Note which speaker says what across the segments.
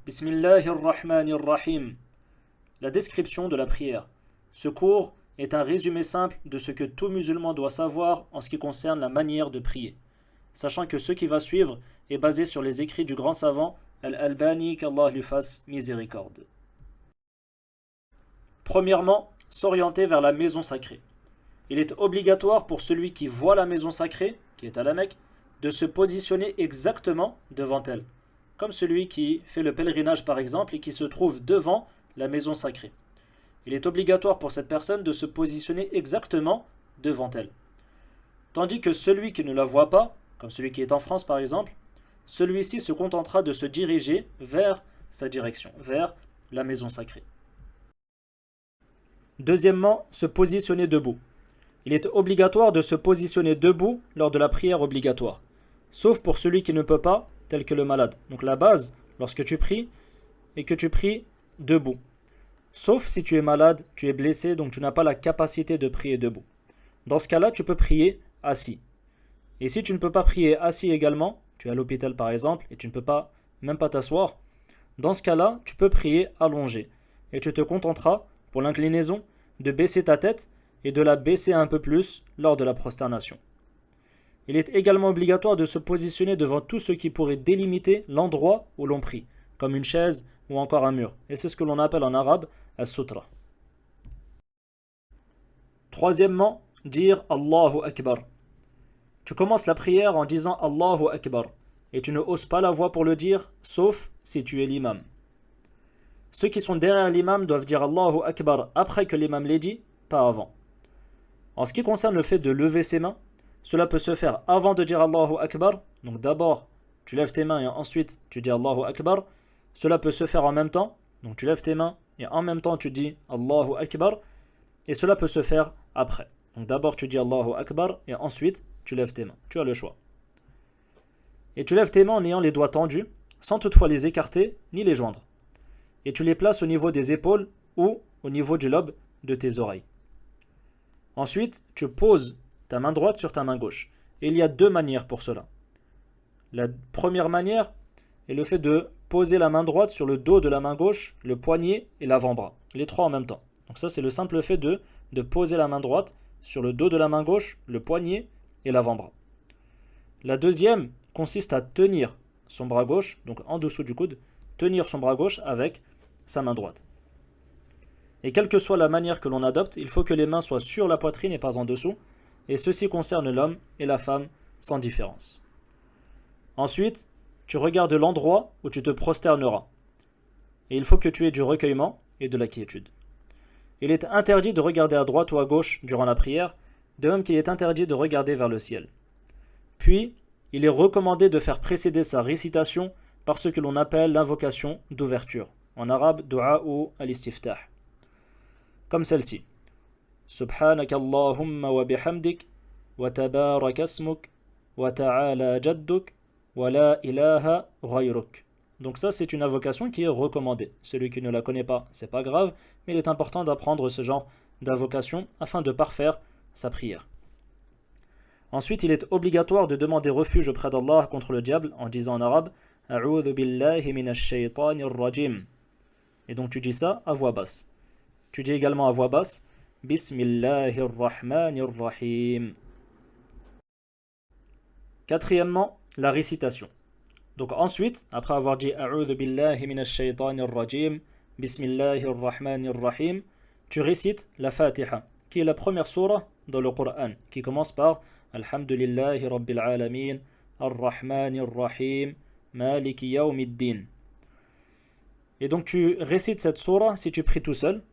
Speaker 1: Bismillahirrahmanirrahim. La description de la prière. Ce cours est un résumé simple de ce que tout musulman doit savoir en ce qui concerne la manière de prier, sachant que ce qui va suivre est basé sur les écrits du grand savant Al-Albani, qu'Allah lui fasse miséricorde. Premièrement, s'orienter vers la maison sacrée. Il est obligatoire pour celui qui voit la maison sacrée, qui est à la Mecque, de se positionner exactement devant elle, comme celui qui fait le pèlerinage par exemple et qui se trouve devant la maison sacrée. Il est obligatoire pour cette personne de se positionner exactement devant elle. Tandis que celui qui ne la voit pas, comme celui qui est en France par exemple, celui-ci se contentera de se diriger vers sa direction, vers la maison sacrée. Deuxièmement, se positionner debout. Il est obligatoire de se positionner debout lors de la prière obligatoire, sauf pour celui qui ne peut pas, tel que le malade. Donc la base, lorsque tu pries, est que tu pries debout. Sauf si tu es malade, tu es blessé, donc tu n'as pas la capacité de prier debout. Dans ce cas-là, tu peux prier assis. Et si tu ne peux pas prier assis également, tu es à l'hôpital par exemple, et tu ne peux pas même pas t'asseoir, dans ce cas-là, tu peux prier allongé. Et tu te contenteras, pour l'inclinaison, de baisser ta tête et de la baisser un peu plus lors de la prosternation. Il est également obligatoire de se positionner devant tout ce qui pourrait délimiter l'endroit où l'on prie, comme une chaise ou encore un mur. Et c'est ce que l'on appelle en arabe as-sutra. Troisièmement, dire Allahu Akbar. Tu commences la prière en disant Allahu Akbar et tu ne hausses pas la voix pour le dire, sauf si tu es l'imam. Ceux qui sont derrière l'imam doivent dire Allahu Akbar après que l'imam l'ait dit, pas avant. En ce qui concerne le fait de lever ses mains, cela peut se faire avant de dire Allahu Akbar. Donc d'abord, tu lèves tes mains et ensuite tu dis Allahu Akbar. Cela peut se faire en même temps. Donc tu lèves tes mains et en même temps tu dis Allahu Akbar. Et cela peut se faire après. Donc d'abord tu dis Allahu Akbar et ensuite tu lèves tes mains. Tu as le choix. Et tu lèves tes mains en ayant les doigts tendus, sans toutefois les écarter ni les joindre. Et tu les places au niveau des épaules ou au niveau du lobe de tes oreilles. Ensuite, tu poses ta main droite sur ta main gauche. Et il y a deux manières pour cela. La première manière est le fait de poser la main droite sur le dos de la main gauche, le poignet et l'avant-bras. Les trois en même temps. Donc ça, c'est le simple fait de poser la main droite sur le dos de la main gauche, le poignet et l'avant-bras. La deuxième consiste à tenir son bras gauche, donc en dessous du coude, tenir son bras gauche avec sa main droite. Et quelle que soit la manière que l'on adopte, il faut que les mains soient sur la poitrine et pas en dessous. Et ceci concerne l'homme et la femme sans différence. Ensuite, tu regardes l'endroit où tu te prosterneras. Et il faut que tu aies du recueillement et de la quiétude. Il est interdit de regarder à droite ou à gauche durant la prière, de même qu'il est interdit de regarder vers le ciel. Puis, il est recommandé de faire précéder sa récitation par ce que l'on appelle l'invocation d'ouverture. En arabe, du'a ou al-istiftah. Comme celle-ci. Subhanaka Allahumma wa bihamdik, wa tabarak asmuk, wa ta'ala jadduk, wa la ilaha ghayruk. Donc ça, c'est une invocation qui est recommandée. Celui qui ne la connaît pas, c'est pas grave, mais il est important d'apprendre ce genre d'invocation afin de parfaire sa prière. Ensuite, il est obligatoire de demander refuge auprès d'Allah contre le diable en disant en arabe A'udhu billahi minash shaytanir rajim. Et donc tu dis ça à voix basse. Tu dis également à voix basse Bismillahirrahmanirrahim. Quatrièmement, la récitation. Donc ensuite, après avoir dit A'udhu billahi minash shaytanir rajim, Bismillahirrahmanirrahim, tu récites la Fatiha, qui est la première sourate dans le Coran, qui commence par Alhamdulillahi Rabbil Alamin, Ar-Rahmanir Rahim, Maliki Yawmiddin. Et donc tu récites cette sourate si tu pries tout seul,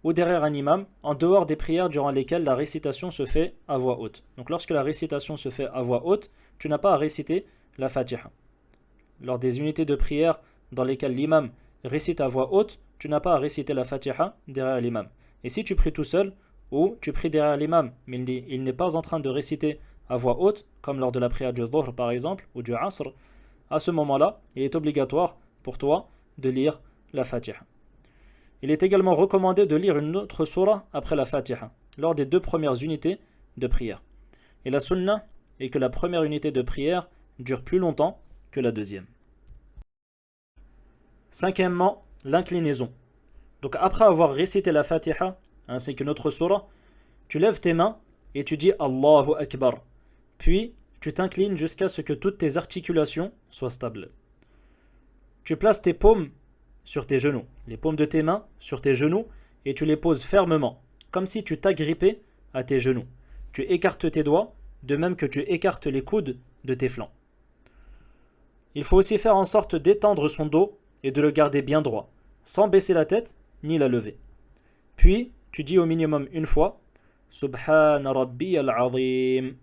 Speaker 1: ou derrière un imam, en dehors des prières durant lesquelles la récitation se fait à voix haute. Donc lorsque la récitation se fait à voix haute, tu n'as pas à réciter la Fatiha. Lors des unités de prière dans lesquelles l'imam récite à voix haute, tu n'as pas à réciter la Fatiha derrière l'imam. Et si tu pries tout seul, ou tu pries derrière l'imam, mais il n'est pas en train de réciter à voix haute, comme lors de la prière du Dhuhr par exemple, ou du Asr, à ce moment-là, il est obligatoire pour toi de lire la Fatiha. Il est également recommandé de lire une autre sourate après la Fatiha, lors des deux premières unités de prière. Et la sunna est que la première unité de prière dure plus longtemps que la deuxième. Cinquièmement, l'inclinaison. Donc après avoir récité la Fatiha, ainsi que notre surah, tu lèves tes mains et tu dis Allahu Akbar. Puis, tu t'inclines jusqu'à ce que toutes tes articulations soient stables. Tu places tes paumes sur tes genoux, les paumes de tes mains sur tes genoux, et tu les poses fermement, comme si tu t'agrippais à tes genoux. Tu écartes tes doigts, de même que tu écartes les coudes de tes flancs. Il faut aussi faire en sorte d'étendre son dos et de le garder bien droit, sans baisser la tête ni la lever. Puis, tu dis au minimum une fois Subhana Rabbi al-Azim.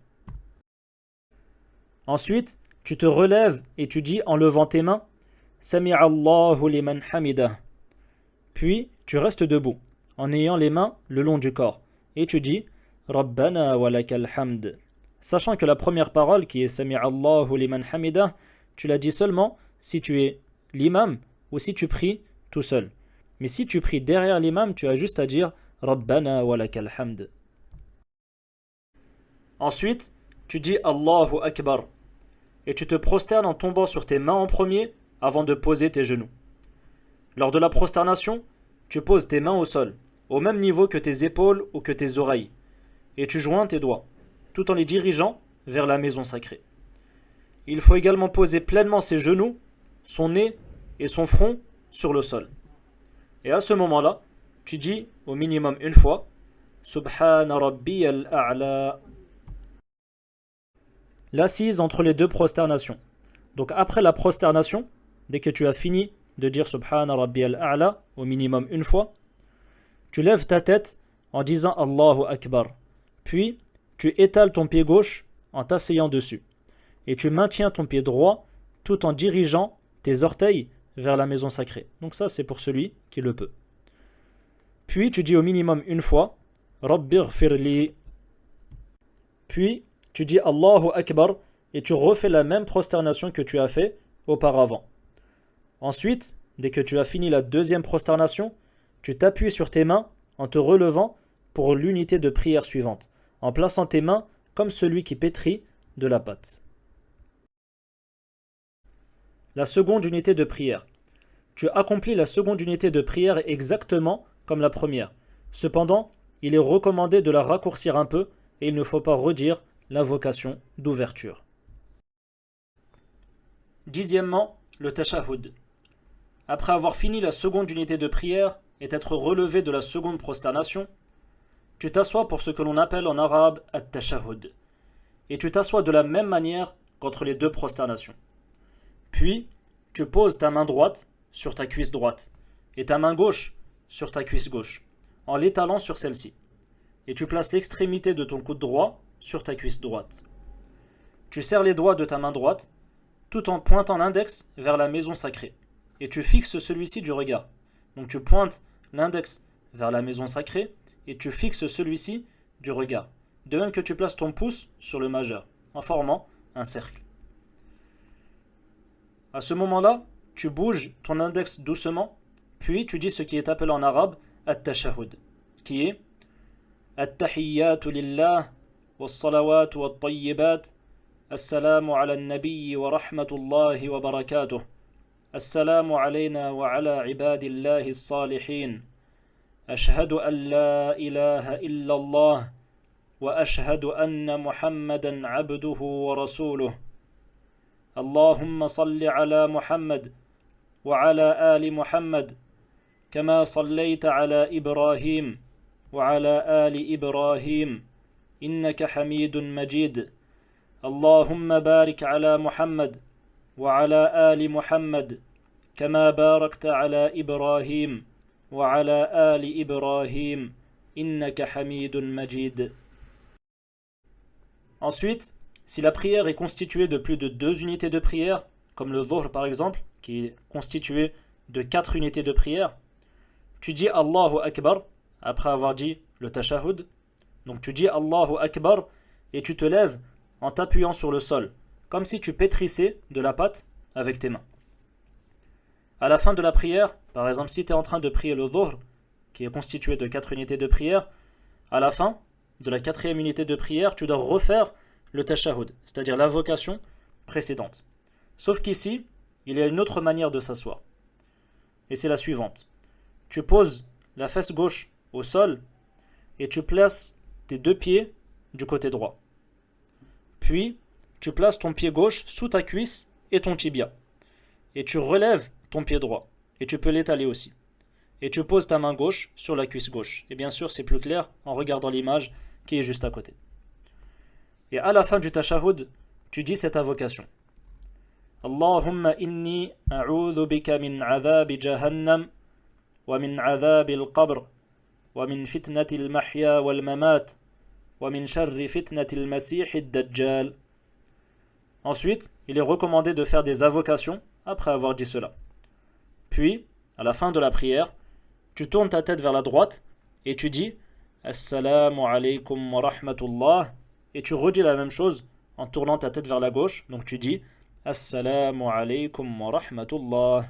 Speaker 1: Ensuite, tu te relèves et tu dis en levant tes mains Sami'a Allahu liman hamidah. Puis, tu restes debout, en ayant les mains le long du corps, et tu dis Rabbana wa lakal hamd. Sachant que la première parole, qui est Sami'a Allahu liman hamidah, tu la dis seulement si tu es l'imam ou si tu pries tout seul. Mais si tu pries derrière l'imam, tu as juste à dire Rabbana wa lakal hamd. Ensuite, tu dis Allahu Akbar et tu te prosternes en tombant sur tes mains en premier avant de poser tes genoux. Lors de la prosternation, tu poses tes mains au sol, au même niveau que tes épaules ou que tes oreilles, et tu joins tes doigts, tout en les dirigeant vers la maison sacrée. Il faut également poser pleinement ses genoux, son nez et son front sur le sol. Et à ce moment-là, tu dis au minimum une fois Subhana Rabbi al-A'la. L'assise entre les deux prosternations. Donc après la prosternation, dès que tu as fini de dire Subhana Rabbi al-A'la au minimum une fois, tu lèves ta tête en disant Allahu Akbar. Puis, tu étales ton pied gauche en t'asseyant dessus. Et tu maintiens ton pied droit tout en dirigeant tes orteils vers la maison sacrée. Donc ça, c'est pour celui qui le peut. Puis, tu dis au minimum une fois Rabbir firli. Puis, tu dis Allahu Akbar et tu refais la même prosternation que tu as fait auparavant. Ensuite, dès que tu as fini la deuxième prosternation, tu t'appuies sur tes mains en te relevant pour l'unité de prière suivante, en plaçant tes mains comme celui qui pétrit de la pâte. La seconde unité de prière. Tu accomplis la seconde unité de prière exactement comme la première. Cependant, il est recommandé de la raccourcir un peu et il ne faut pas redire l'invocation d'ouverture. Dixièmement, le tashahhud. Après avoir fini la seconde unité de prière et être relevé de la seconde prosternation, tu t'assois pour ce que l'on appelle en arabe at-tashahhud. Et tu t'assois de la même manière qu'entre les deux prosternations. Puis, tu poses ta main droite sur ta cuisse droite et ta main gauche sur ta cuisse gauche, en l'étalant sur celle-ci. Et tu places l'extrémité de ton coude droit sur ta cuisse droite. Tu serres les doigts de ta main droite tout en pointant l'index vers la maison sacrée. Et tu fixes celui-ci du regard. Donc tu pointes l'index vers la maison sacrée et tu fixes celui-ci du regard. De même que tu places ton pouce sur le majeur, en formant un cercle. À ce moment-là, tu bouges ton index doucement, puis tu dis ce qui est appelé en arabe at-tashahhud, qui est at-tahiyyatu lillah was-salawatu wat-tayyibat assalamu ala an-nabiy wa rahmatullahi wa barakatuh assalamu alayna wa ala ibadillahi as-salihin ashhadu an la ilaha illa Allah wa ashhadu anna Muhammadan abduhu wa rasuluh اللهم صل على محمد وعلى آل محمد كما صليت على إبراهيم وعلى آل إبراهيم إنك حميد مجيد اللهم بارك على محمد وعلى آل محمد كما باركت على إبراهيم وعلى آل إبراهيم إنك حميد مجيد. Ensuite, si la prière est constituée de plus de 2 unités de prière, comme le dhuhr par exemple, qui est constitué de 4 unités de prière, tu dis Allahu Akbar après avoir dit le tashahhud. Donc tu dis Allahu Akbar et tu te lèves en t'appuyant sur le sol, comme si tu pétrissais de la pâte avec tes mains. À la fin de la prière, par exemple si tu es en train de prier le dhuhr, qui est constitué de 4 unités de prière, à la fin de la 4e unité de prière, tu dois refaire le tashahhud, c'est-à-dire l'invocation précédente. Sauf qu'ici, il y a une autre manière de s'asseoir. et c'est la suivante. Tu poses la fesse gauche au sol et tu places tes deux pieds du côté droit. Puis, tu places ton pied gauche sous ta cuisse et ton tibia. Et tu relèves ton pied droit. Et tu peux l'étaler aussi. Et tu poses ta main gauche sur la cuisse gauche. Et bien sûr, c'est plus clair en regardant l'image qui est juste à côté. Et à la fin du tashahhud, tu dis cette invocation. Allahumma inni a'udhu bika min adhabi jahannam wa min adhabi al-qabr wa min fitnati al-mahya wal-mamat wa min sharri fitnati al-masih ad-dajjal. Ensuite, il est recommandé de faire des invocations après avoir dit cela. Puis, à la fin de la prière, tu tournes ta tête vers la droite et tu dis Assalamu alaykum wa rahmatullah et tu redis la même chose en tournant ta tête vers la gauche. Donc tu dis Assalamu alaykum wa rahmatullah.